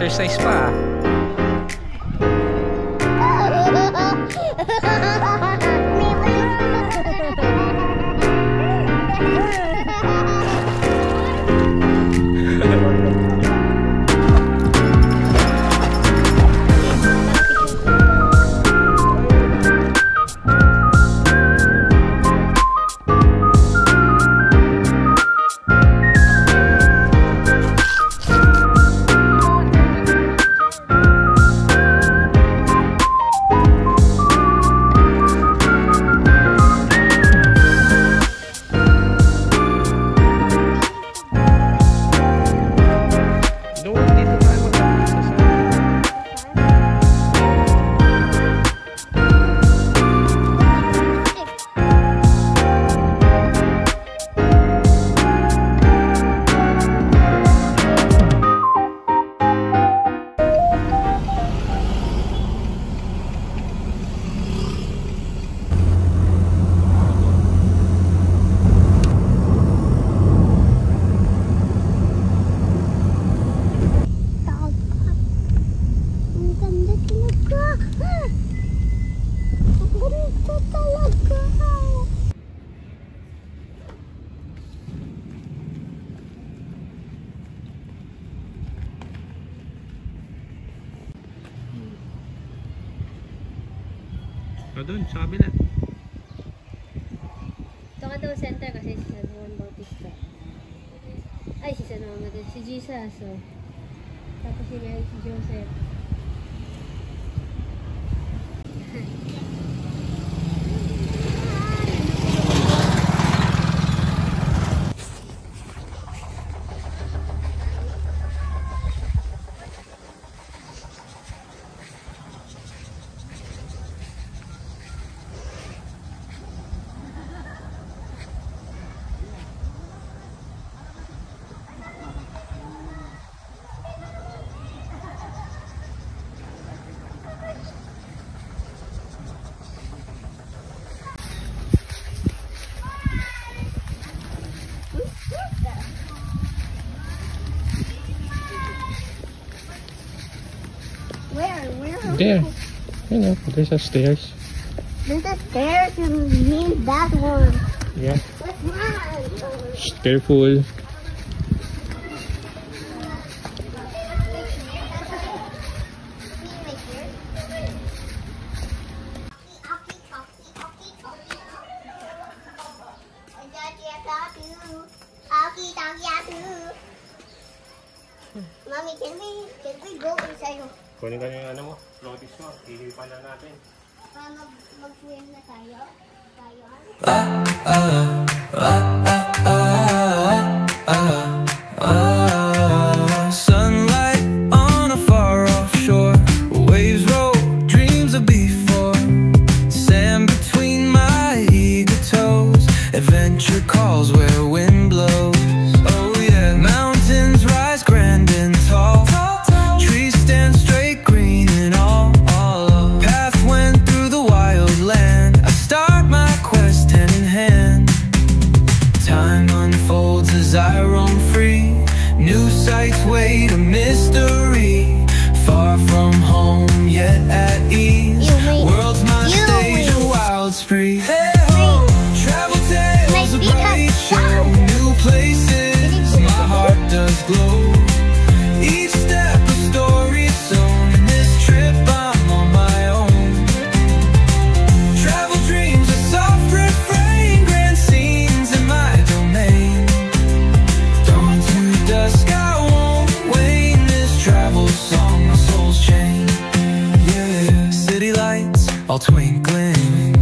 Nag-exercise pa. Doon, sa kabila. Ito ka daw center kasi si San Juan Bautista. Ay, si San Juan Bautista. Si Jesus. Oh. Tapos si Mary, si Joseph. There. You know, there's a stairs. There's a stairs and mean that one. Yeah. What's that? Shh, careful. Mommy, can we go inside? Kunin ka yung ano mo, floaties mo, hihilipan na natin. Mag-swim na tayo. Sunlight on a far off shore, waves roll, dreams of before, sand between my eager toes, adventure calls where wind blows. Oh yeah, mountains rise grand and tall, trees stand straight green and all. Path went through the wild land, I start my quest hand in hand. Time unfolds as I roam free, new sights wait a mystery, far from home yet at ease, world's my stage, a wild spree. Hey ho, travel tales, a great show, new places, my heart does glow. Each step a story sewn, in this trip I'm on my own. Travel dreams, a soft refrain, grand scenes in my domain. Dawn to dusk I won't wane, this travel song my soul's chain. Yeah, city lights all twinkling,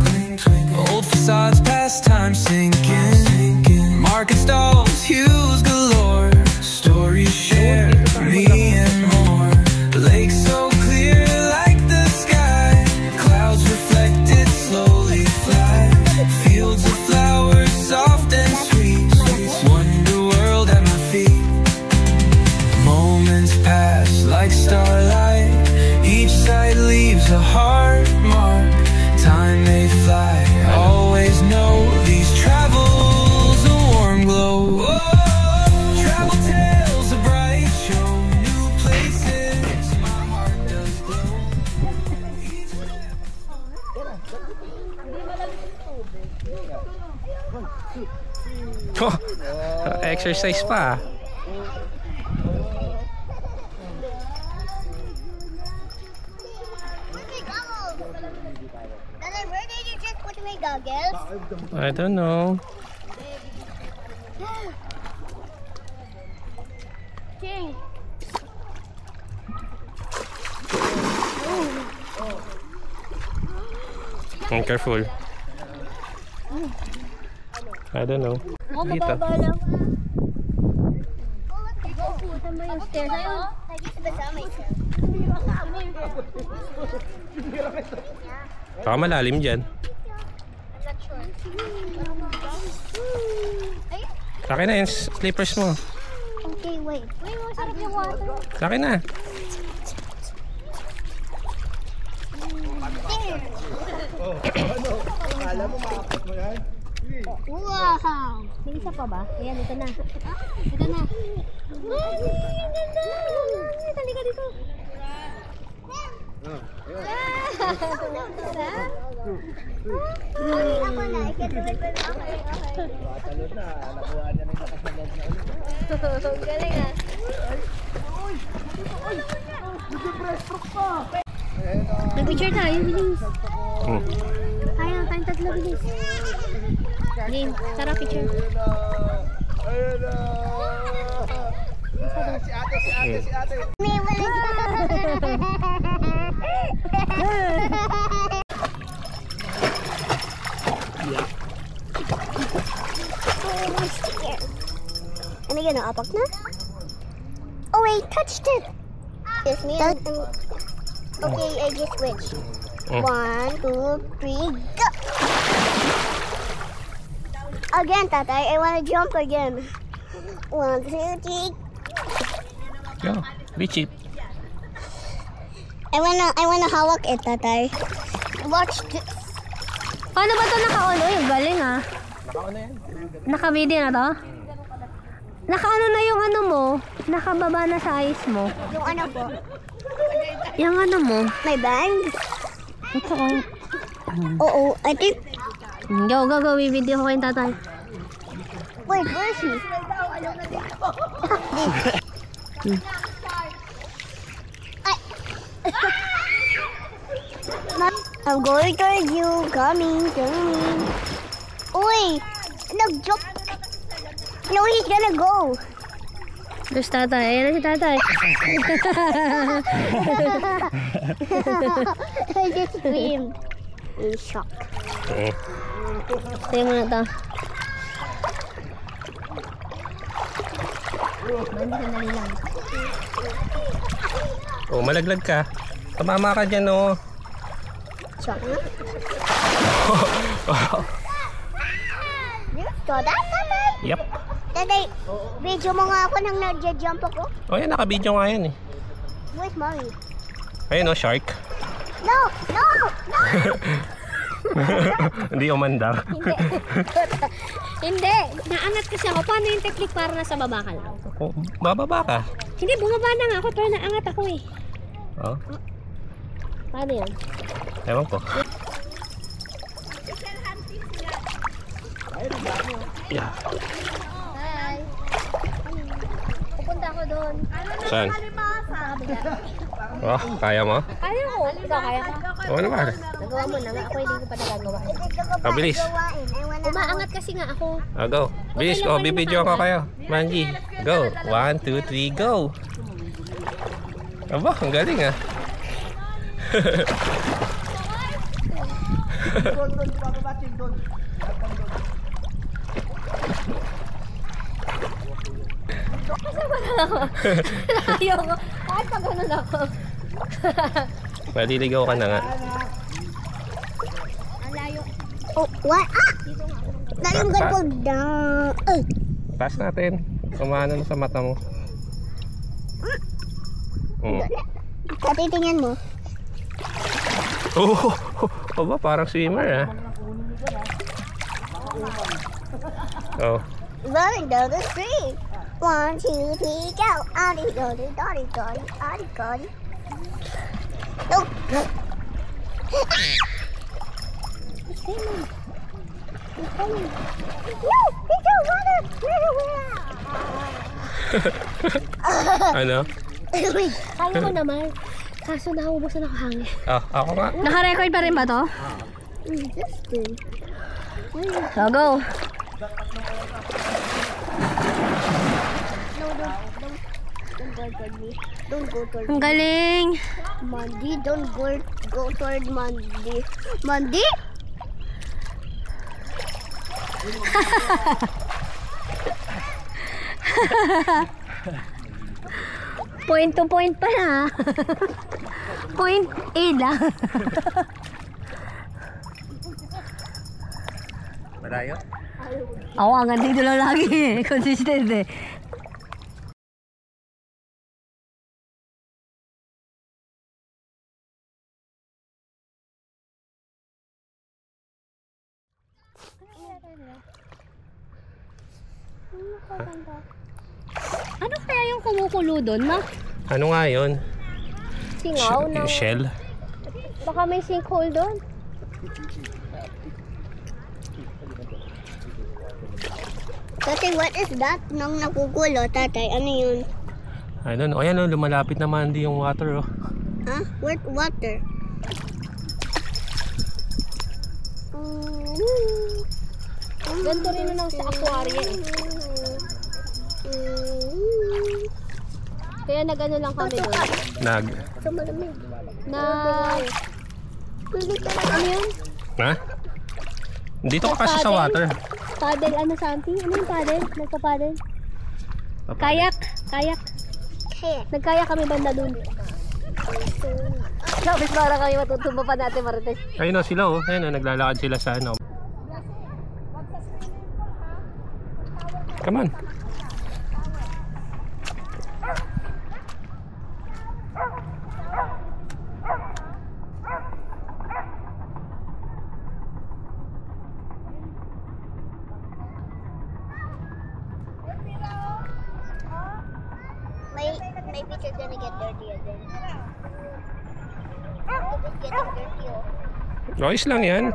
old facades past time sinking, market stalls, hues galore, stories shared, me and more. Lake so clear like the sky, clouds reflected slowly fly, fields of flowers soft and sweet, wonder world at my feet. Moments pass like starlight, each sight leaves a heart mark, Exercise pa. Daddy, where did you just put my goggles? I don't know. King. Careful. I don't know. Oh, Dito. mababa lang. Oh, puta mo yung stairs. Ayun. Baka malalim dyan. I'm not sure. Ay, Sa akin na yung slippers mo. okay, wait. Wait, masarap yung water. Sa akin na. Wow! May isa pa ba? Ayan, ito na. Ito na. Ay, ganda! Talika dito. Ako na. I can't do it with okay. Talon na. Nakuha niya na yung nakasalag na ulit. Galing ah. Nag-picture tayo, bilis. Kaya, tayong tatlo, bilis. Game, tara picture. Si ate. Ano yun, naapak na? Oh wait, touched it! Yes, me and... Okay, I just switch. 1, 2, 3, go! Again, Tatay, I wanna jump again. 1, 2, 3. Go. Be cheap. I wanna hawak it, Tatay. Watch this. Paano ba ito naka-on? Uy, galing ah. Naka-on na yan. Naka-video na to? Naka-ano na yung ano mo? Nakababa na sa eyes mo? Yung ano po? Yung ano mo? My bangs? Ito oh. Oo, I think... Go, video ko yung tatay. Wait, where is he? I'm going towards you. Coming. Uy! Nag-jump. No, he's gonna go. There's tatay. Ayan na si tatay. I just screamed. In shock. Tayo mo na ito. Sandali lang. Oh, malaglag ka. Tumama ka dyan, oh. Shock na? You saw that, tatay? Yep. Tatay, video mo nga ako nang nag-jump ako. Oh, yan. Naka-video nga yan, eh. Where's mommy? Ayun, oh, shark. No! Hindi umandar. Hindi. Naangat kasi ako. Paano yung technique para nasa baba ka lang? Oh, bababa ka. Hindi, bumaba na nga ako. Pero naangat ako eh. Oh, Paano yan? ewan ko. Yeah. Hi. Pupunta ako doon. Saan? Oh, kaya mo? Kaya ko. Ikaw kaya ka? Oo naman. Nagawa mo na nga. Ako hindi ko pa nagagawa. Oh, bilis. Umaangat kasi nga ako. Oh, go. Bilis. Oh, bibidyo ko kayo. Manji. Go. 1, 2, 3, go. Aba, ang galing ah. Ayoko. Kahit pa ganun ako. Maliligaw ka na nga. Ang layo. Oh, what? Ah! Now I'm gonna go down. Taas natin. Kumano sa mata mo. Patitingin mo. Oh, aba, parang swimmer ah. Oh. Running down the street. 1, 2, 3, go. Adi, dodi, dodi, dodi, adi, dodi. No. He's coming. He's coming. No, he's so Ano? Kaya ko naman. Kaso naubos na nakahangin. Ako nga. Naka-record pa rin ba to? So, go. Don't go toward Ang galing. Mandy. Don't go toward Mandy. Mandy? Point to point pa na. Point A lang. Malayo? Ako ang dito lang lagi. Consistent eh. Ano kaya yung kumukulo doon, ma? Ano nga yun? Singaw na. Shell? Baka may sinkhole doon. Tatay, what is that? Nang nakukulo, tatay. Ano yun? I don't know. Ayan, lumalapit naman din yung water. Huh? Where's water? Ganito rin na lang sa aquarium eh. Kaya nag-ano lang kami doon. Sa malamig. Ano yun? Ha? Dito ka kasi sa water. Paddle, ano something? Ano yung paddle? Nagpa-paddle? Kayak. Nagkayak kami banda doon. Sabis para kami matutumba pa natin, Marites. Ayun o sila oh. Ayun o, naglalakad sila sa ano. Come on. My feet are gonna get dirty again. It's getting dirty, oh. Ayos lang yan.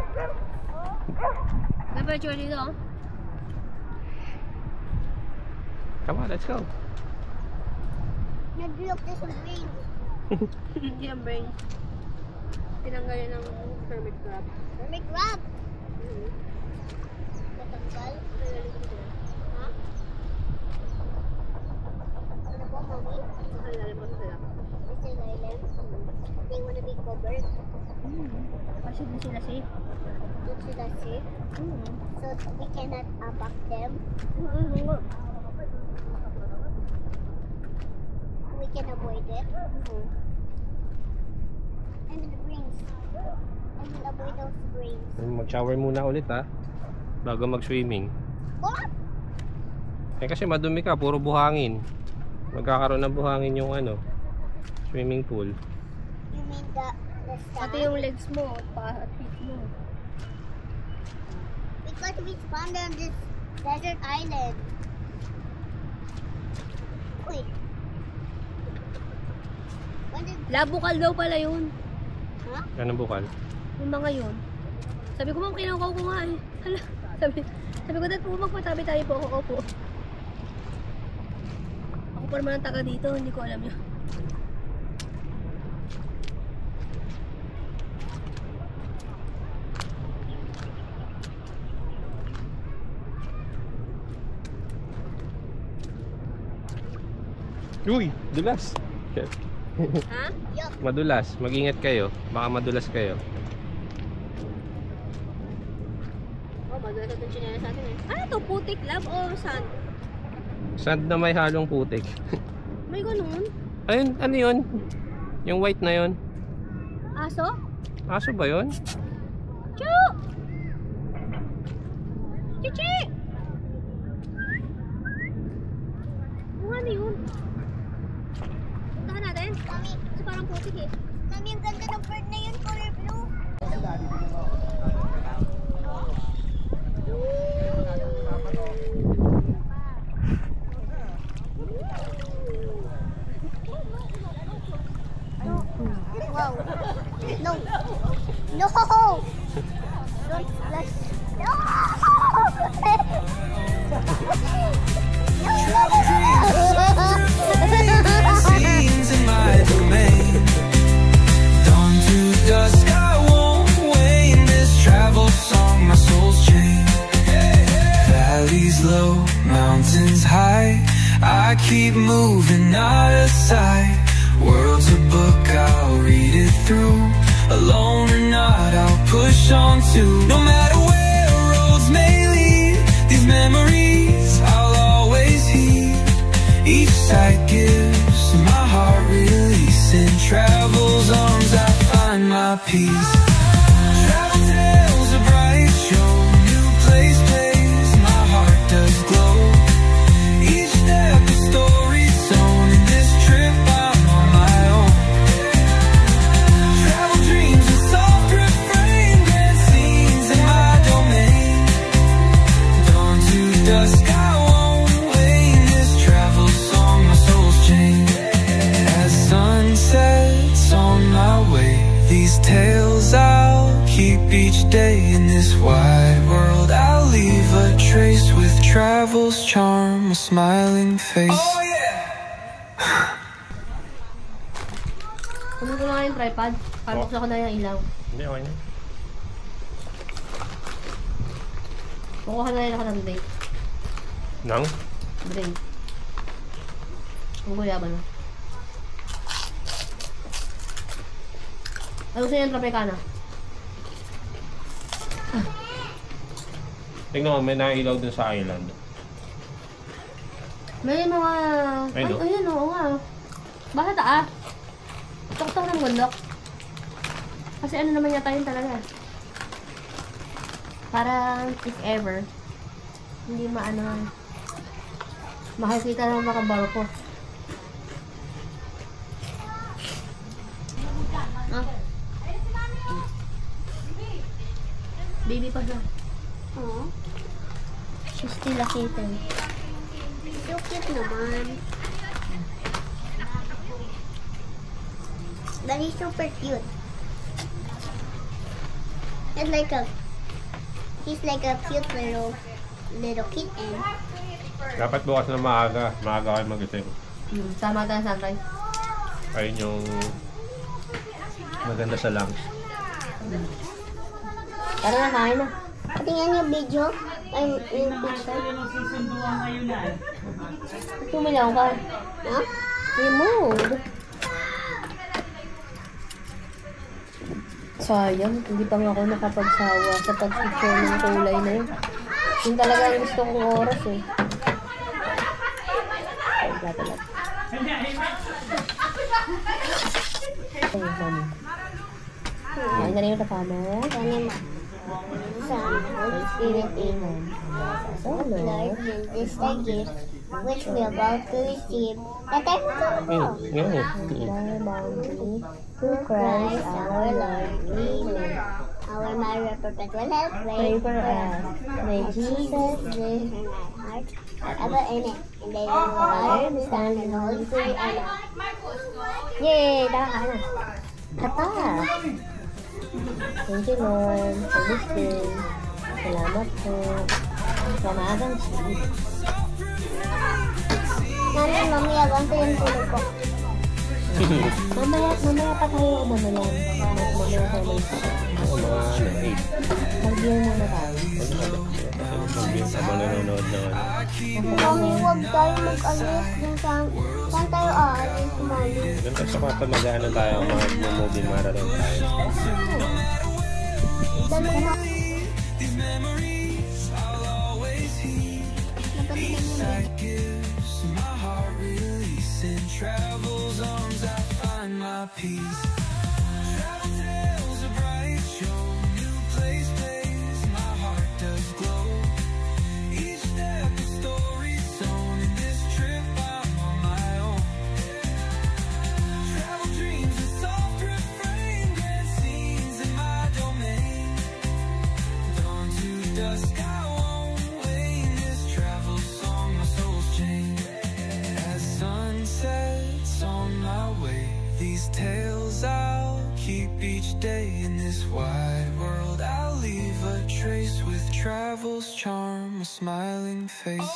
Temperature dito, oh. Come on, let's go. Nag-look na sa brain. Hindi ang brain. Tinanggal yun ng hermit crab. Hermit crab! Natanggal? Ha? Ano po, mommy? Nakalalim ko sila. It's an island. They wanna be covered. Kasi di sila safe. Don't see that safe. So we cannot attack them. We can avoid it. And the brains. I will avoid those brains. Mag-shower muna ulit ha. Bago mag-swimming. What? Eh kasi madumi ka, puro buhangin. Magkakaroon ng buhangin yung ano, swimming pool. You mean the Pati sand? yung legs mo, paa at feet mo. Because we spawned on this desert island. Wait. When did... Labukal daw pala yun. Huh? Anong bukal? Yung mga yun. Sabi ko, ma'am, kinukaw ko nga eh. Hala. Sabi ko, dad po, magpatabi tayo po ako po. Ako pa naman ang taga dito, hindi ko alam yun. Uy, dulas. Ha? Madulas, mag-ingat kayo. Baka madulas kayo. Oh, madulas ito chinela sa atin eh. Ano to? Putik lab o sand? Sand na may halong putik. May ganun? Ayun, ano yun? Yung white na yun. Aso? Aso ba yun? Chu! Chichi! Ano yun? Puntahan natin? Mami, Kasi parang putik eh. Mami, ang ganda ng bird na yun, color blue. Wow. No. No. Don't splash. No. high. I keep moving out of sight. World's a book, I'll read it through. Alone or not, I'll push on too. No matter where roads may lead, these memories I'll always heed. Each sight gives my heart release. In travel's arms I find my peace. Travel tales are bright, show new place, my heart does glow. Each step a story sewn. In this trip I'm on my own. Travel dreams and soft refrain, grand scenes in my domain. Dawn to dusk I won't wane. This travel song my soul's chain. As sunsets on my way, these tales I'll keep each day. In this wide world I'll leave a trace. With travel's charm, a smiling face. Oh yeah! Kunin ko na nga yung tripod. Pabuksan ko na yung ilaw. Hindi, okay na. Kukuha na rin ako ng drink. Nang? Drink. Ang guyaban mo. Ano gusto niya yung Tropicana? Tingnan mo, may nailaw dun sa island. May mga... Ay, no? Ayun, oo nga. Bakit Tok-tok ng bundok. Kasi ano naman yata yun talaga. Parang, if ever, hindi maano, makikita ng mga barko. Baby pa siya. Oh, She's still a kitten. so cute naman. But he's super cute. He's like a cute little kitten. Dapat bukas na maaga. Maaga kayo magising. Sama tayo sa sunrise. Ayun yung maganda sa lungs. Tara na, kain na. Tingnan yung video. Ay, yung picture. Tumilaw ka. No? Remove. Sayang, hindi pa nga ako nakapagsawa sa pag-picture ng kulay na yun. Yun talaga ang gusto kong oras eh. Ay, gatalag. Ay, mami. Ay, na rin yung kasama. Sa Holy Spirit, amen. Lord, Lord, give this the gift which we are about to receive. Tatay mo ka mo. our bounty, through Christ our Lord. Amen. Our Mother Perpetual Help, Pray for us. May Jesus live. in our heart, forever in it. And they will Father, the Son, and the Holy Spirit. Amen. Yay! Tara ka na. Kata! Thank you, Lord, for this day. Salamat po. Sa maagang sleep. Mami, abang ko yung tulog ko. Mamaya pa tayo mamayan. Mamaya tayo mag-sleep. Mga 8. Mag-beer muna tayo. Mag-beer sa mga nanonood na Mami, huwag tayo mag-alis. Saan tayo aalis, Mami? Ganito sa kwarto mag-ano tayo, mag-movie marathon tayo. Dami na. Travel's arms I find my peace. Travel tales are bright, show new place, my heart does glow. Each step a story sewn. In this trip I'm on my own. Travel dreams and soft refrain, grand scenes in my domain. Dawn to dusk I won't wane. This travel song my soul's chain. As sunsets on my way, these tales I'll keep each day. In this wide world I'll leave a trace. With travel's charm, a smiling face.